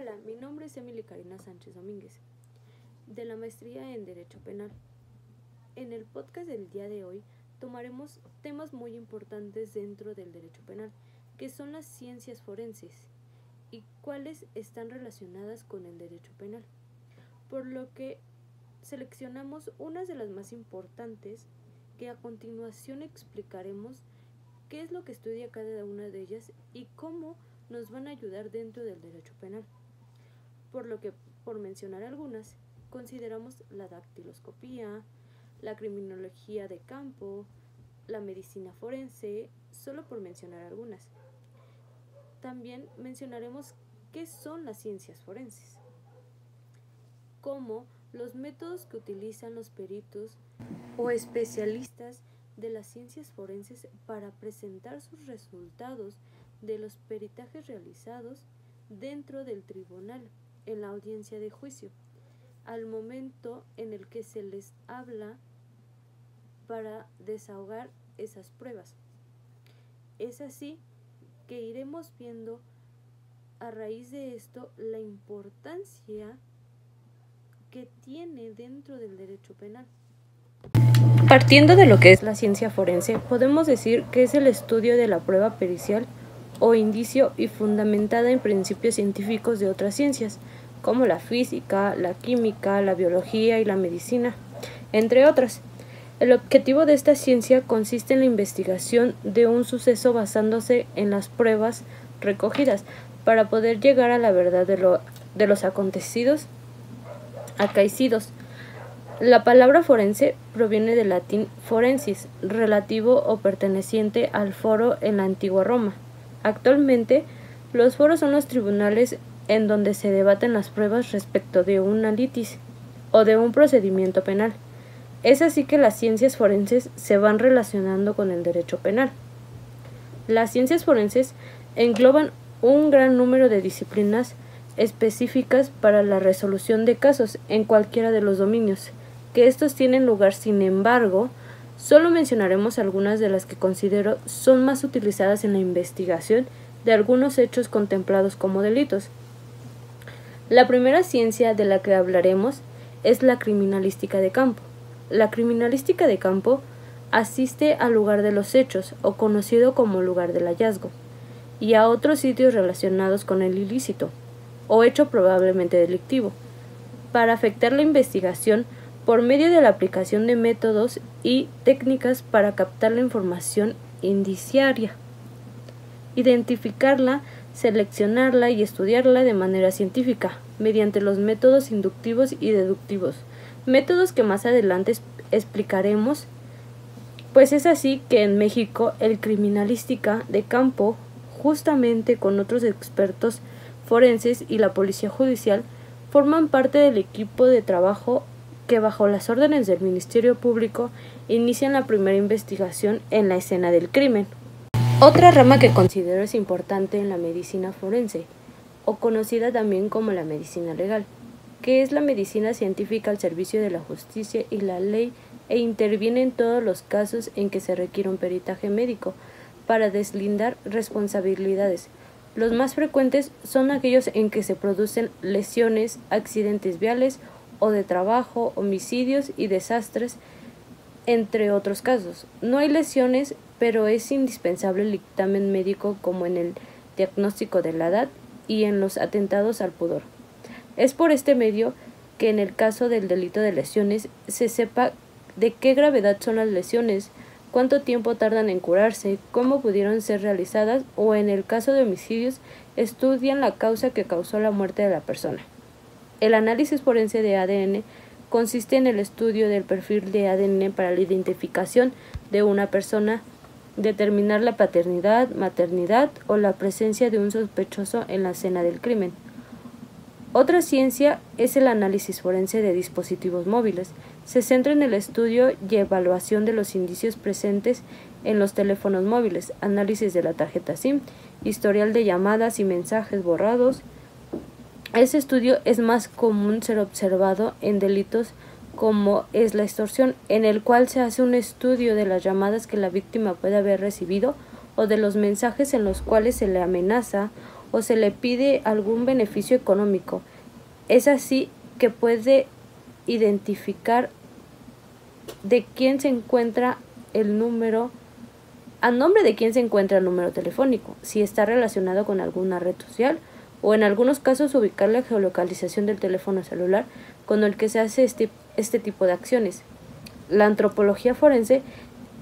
Hola, mi nombre es Emily Karina Sánchez Domínguez, de la Maestría en Derecho Penal. En el podcast del día de hoy tomaremos temas muy importantes dentro del derecho penal, que son las ciencias forenses y cuáles están relacionadas con el derecho penal, por lo que seleccionamos unas de las más importantes que a continuación explicaremos qué es lo que estudia cada una de ellas y cómo nos van a ayudar dentro del derecho penal. Por lo que, por mencionar algunas, consideramos la dactiloscopía, la criminología de campo, la medicina forense, solo por mencionar algunas. También mencionaremos qué son las ciencias forenses, como los métodos que utilizan los peritos o especialistas de las ciencias forenses para presentar sus resultados de los peritajes realizados dentro del tribunal en la audiencia de juicio, al momento en el que se les habla para desahogar esas pruebas. Es así que iremos viendo a raíz de esto la importancia que tiene dentro del derecho penal. Partiendo de lo que es la ciencia forense, podemos decir que es el estudio de la prueba pericial o indicio y fundamentada en principios científicos de otras ciencias, como la física, la química, la biología y la medicina, entre otras. El objetivo de esta ciencia consiste en la investigación de un suceso basándose en las pruebas recogidas para poder llegar a la verdad de los acontecidos acaecidos. La palabra forense proviene del latín forensis, relativo o perteneciente al foro en la antigua Roma. Actualmente, los foros son los tribunales en donde se debaten las pruebas respecto de una litis o de un procedimiento penal. Es así que las ciencias forenses se van relacionando con el derecho penal. Las ciencias forenses engloban un gran número de disciplinas específicas para la resolución de casos en cualquiera de los dominios que estos tienen lugar. Sin embargo, solo mencionaremos algunas de las que considero son más utilizadas en la investigación de algunos hechos contemplados como delitos. La primera ciencia de la que hablaremos es la criminalística de campo. La criminalística de campo asiste al lugar de los hechos, o conocido como lugar del hallazgo, y a otros sitios relacionados con el ilícito, o hecho probablemente delictivo, para afectar la investigación por medio de la aplicación de métodos y técnicas para captar la información indiciaria, identificarla, seleccionarla y estudiarla de manera científica, mediante los métodos inductivos y deductivos, métodos que más adelante explicaremos. Pues es así que en México el criminalística de campo, justamente con otros expertos forenses y la policía judicial, forman parte del equipo de trabajo que bajo las órdenes del Ministerio Público inician la primera investigación en la escena del crimen. Otra rama que considero es importante en la medicina forense, o conocida también como la medicina legal, que es la medicina científica al servicio de la justicia y la ley e interviene en todos los casos en que se requiere un peritaje médico para deslindar responsabilidades. Los más frecuentes son aquellos en que se producen lesiones, accidentes viales o de trabajo, homicidios y desastres, entre otros casos. No hay lesiones, pero es indispensable el dictamen médico, como en el diagnóstico de la edad y en los atentados al pudor. Es por este medio que en el caso del delito de lesiones se sepa de qué gravedad son las lesiones, cuánto tiempo tardan en curarse, cómo pudieron ser realizadas, o en el caso de homicidios estudian la causa que causó la muerte de la persona. El análisis forense de ADN consiste en el estudio del perfil de ADN para la identificación de una persona, determinar la paternidad, maternidad o la presencia de un sospechoso en la escena del crimen. Otra ciencia es el análisis forense de dispositivos móviles. Se centra en el estudio y evaluación de los indicios presentes en los teléfonos móviles, análisis de la tarjeta SIM, historial de llamadas y mensajes borrados. Este estudio es más común ser observado en delitos como es la extorsión, en el cual se hace un estudio de las llamadas que la víctima puede haber recibido o de los mensajes en los cuales se le amenaza o se le pide algún beneficio económico. Es así que puede identificar de quién se encuentra el número, a nombre de quién se encuentra el número telefónico, si está relacionado con alguna red social, o en algunos casos ubicar la geolocalización del teléfono celular con el que se hace este tipo de acciones. La antropología forense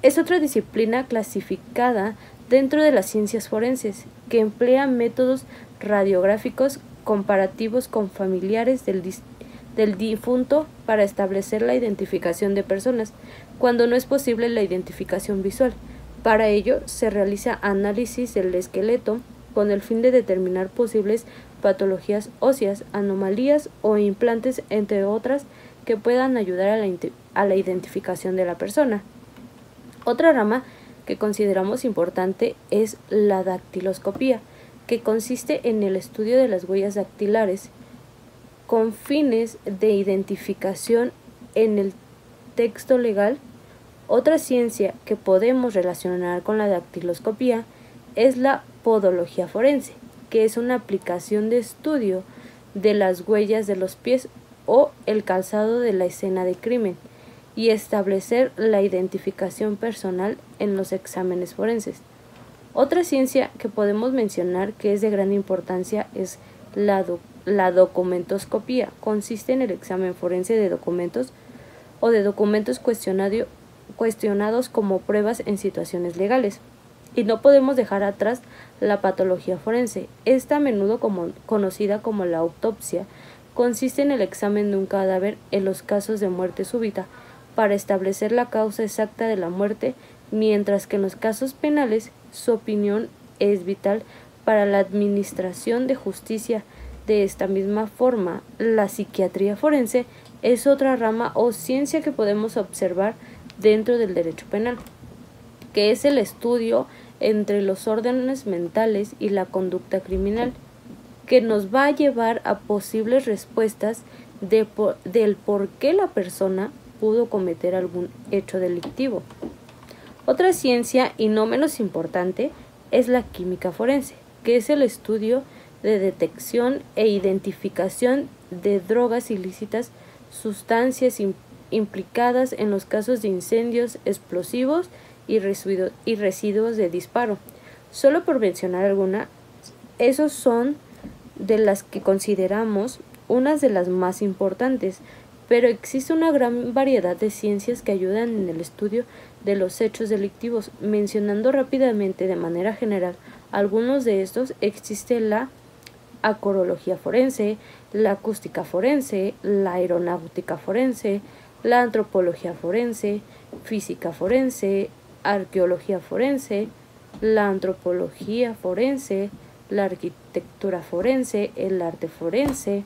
es otra disciplina clasificada dentro de las ciencias forenses que emplea métodos radiográficos comparativos con familiares del difunto para establecer la identificación de personas, cuando no es posible la identificación visual. Para ello se realiza análisis del esqueleto con el fin de determinar posibles patologías óseas, anomalías o implantes, entre otras, que puedan ayudar a la identificación de la persona. Otra rama que consideramos importante es la dactiloscopía, que consiste en el estudio de las huellas dactilares con fines de identificación en el texto legal. Otra ciencia que podemos relacionar con la dactiloscopía es la podología forense, que es una aplicación de estudio de las huellas de los pies o el calzado de la escena de crimen y establecer la identificación personal en los exámenes forenses. Otra ciencia que podemos mencionar que es de gran importancia es la documentoscopía. Consiste en el examen forense de documentos o de documentos cuestionados como pruebas en situaciones legales. Y no podemos dejar atrás la patología forense. Esta, a menudo conocida como la autopsia, consiste en el examen de un cadáver en los casos de muerte súbita para establecer la causa exacta de la muerte, mientras que en los casos penales su opinión es vital para la administración de justicia. De esta misma forma, la psiquiatría forense es otra rama o ciencia que podemos observar dentro del derecho penal, que es el estudio entre los órdenes mentales y la conducta criminal, que nos va a llevar a posibles respuestas del por qué la persona pudo cometer algún hecho delictivo. Otra ciencia, y no menos importante, es la química forense, que es el estudio de detección e identificación de drogas ilícitas, sustancias implicadas en los casos de incendios, explosivos y residuos de disparo. Solo por mencionar alguna, esos son de las que consideramos unas de las más importantes, pero existe una gran variedad de ciencias que ayudan en el estudio de los hechos delictivos. Mencionando rápidamente de manera general algunos de estos, existe la acorología forense, la acústica forense, la aeronáutica forense, la antropología forense, física forense, arqueología forense, la antropología forense, la arquitectura forense, el arte forense,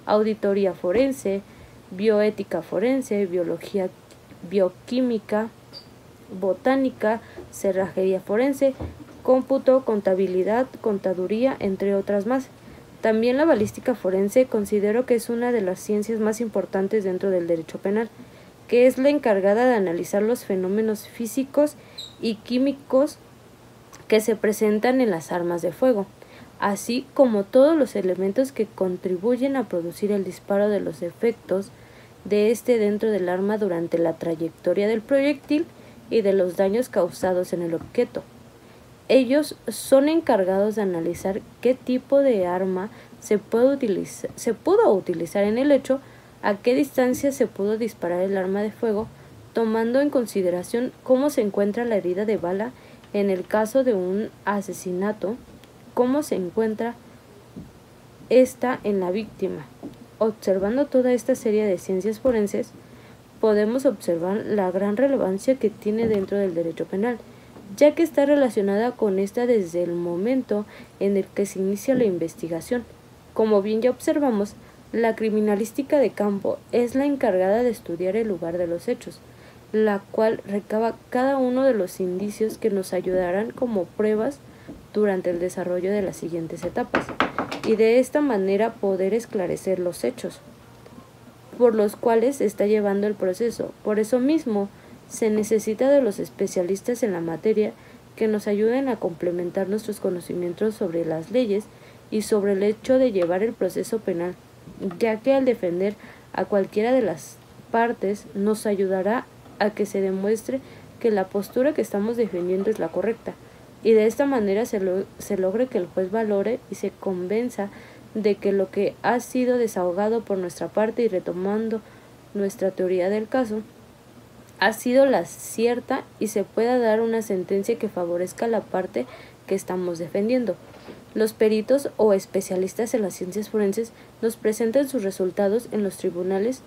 auditoría forense, bioética forense, biología bioquímica, botánica, cerrajería forense, cómputo, contabilidad, contaduría, entre otras más. También la balística forense considero que es una de las ciencias más importantes dentro del derecho penal, que es la encargada de analizar los fenómenos físicos y químicos que se presentan en las armas de fuego, así como todos los elementos que contribuyen a producir el disparo de los efectos de este dentro del arma durante la trayectoria del proyectil y de los daños causados en el objeto. Ellos son encargados de analizar qué tipo de arma se pudo utilizar en el hecho, a qué distancia se pudo disparar el arma de fuego, tomando en consideración cómo se encuentra la herida de bala en el caso de un asesinato, cómo se encuentra esta en la víctima. Observando toda esta serie de ciencias forenses, podemos observar la gran relevancia que tiene dentro del derecho penal, ya que está relacionada con esta desde el momento en el que se inicia la investigación. Como bien ya observamos, la criminalística de campo es la encargada de estudiar el lugar de los hechos, la cual recaba cada uno de los indicios que nos ayudarán como pruebas durante el desarrollo de las siguientes etapas, y de esta manera poder esclarecer los hechos por los cuales se está llevando el proceso. Por eso mismo, se necesita de los especialistas en la materia que nos ayuden a complementar nuestros conocimientos sobre las leyes y sobre el hecho de llevar el proceso penal, ya que al defender a cualquiera de las partes nos ayudará a que se demuestre que la postura que estamos defendiendo es la correcta, y de esta manera se logre que el juez valore y se convenza de que lo que ha sido desahogado por nuestra parte y retomando nuestra teoría del caso ha sido la cierta y se pueda dar una sentencia que favorezca a la parte que estamos defendiendo. Los peritos o especialistas en las ciencias forenses nos presentan sus resultados en los tribunales,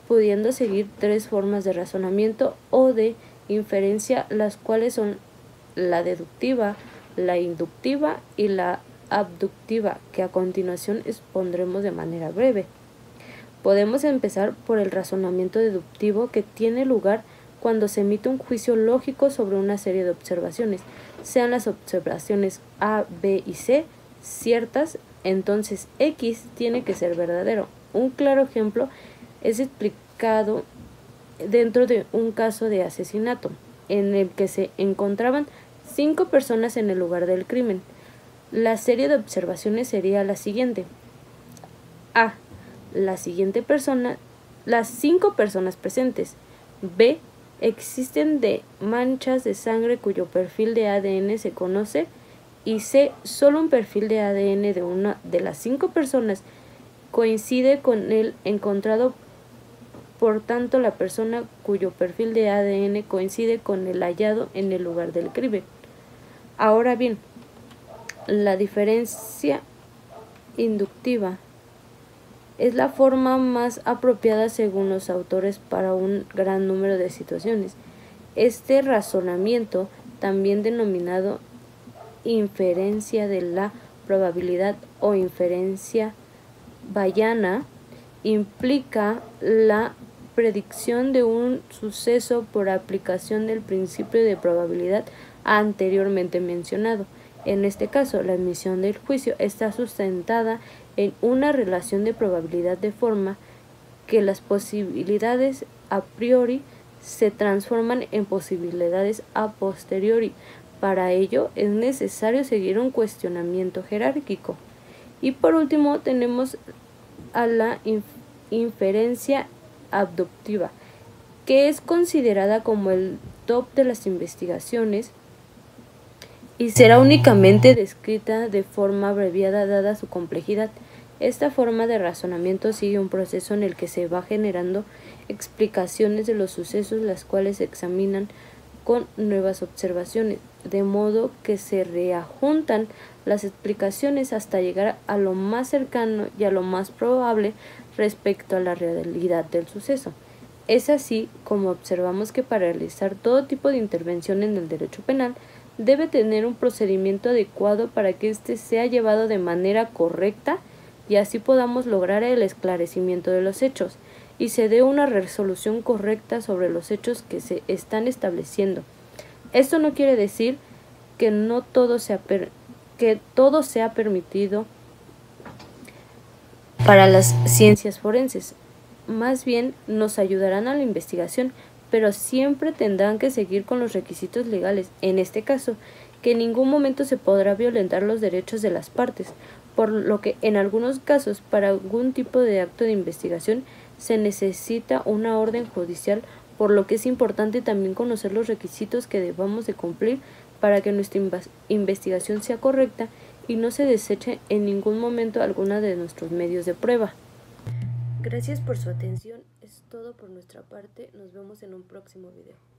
pudiendo seguir 3 formas de razonamiento o de inferencia, las cuales son la deductiva, la inductiva y la abductiva, que a continuación expondremos de manera breve. Podemos empezar por el razonamiento deductivo, que tiene lugar cuando se emite un juicio lógico sobre una serie de observaciones, sean las observaciones A, B y C ciertas, entonces X tiene que ser verdadero. Un claro ejemplo es explicado dentro de un caso de asesinato, en el que se encontraban 5 personas en el lugar del crimen. La serie de observaciones sería la siguiente: A. Las 5 personas presentes. B. Existen de manchas de sangre cuyo perfil de ADN se conoce. Y C. Solo un perfil de ADN de una de las 5 personas coincide con el encontrado, por tanto la persona cuyo perfil de ADN coincide con el hallado en el lugar del crimen. Ahora bien, la diferencia inductiva es la forma más apropiada según los autores para un gran número de situaciones. Este razonamiento, también denominado inferencia de la probabilidad o inferencia bayana, implica la predicción de un suceso por aplicación del principio de probabilidad anteriormente mencionado. En este caso, la emisión del juicio está sustentada en una relación de probabilidad, de forma que las posibilidades a priori se transforman en posibilidades a posteriori. Para ello es necesario seguir un cuestionamiento jerárquico. Y por último tenemos a la inferencia abductiva, que es considerada como el top de las investigaciones y será únicamente descrita de forma abreviada dada su complejidad. Esta forma de razonamiento sigue un proceso en el que se va generando explicaciones de los sucesos, las cuales se examinan con nuevas observaciones, de modo que se reajuntan las explicaciones hasta llegar a lo más cercano y a lo más probable respecto a la realidad del suceso. Es así como observamos que para realizar todo tipo de intervención en el derecho penal debe tener un procedimiento adecuado para que éste sea llevado de manera correcta y así podamos lograr el esclarecimiento de los hechos y se dé una resolución correcta sobre los hechos que se están estableciendo. Esto no quiere decir que todo sea permitido para las ciencias forenses. Más bien nos ayudarán a la investigación, pero siempre tendrán que seguir con los requisitos legales. En este caso, que en ningún momento se podrá violentar los derechos de las partes, por lo que en algunos casos, para algún tipo de acto de investigación, se necesita una orden judicial, por lo que es importante también conocer los requisitos que debamos de cumplir para que nuestra investigación sea correcta y no se deseche en ningún momento alguna de nuestros medios de prueba. Gracias por su atención, es todo por nuestra parte, nos vemos en un próximo video.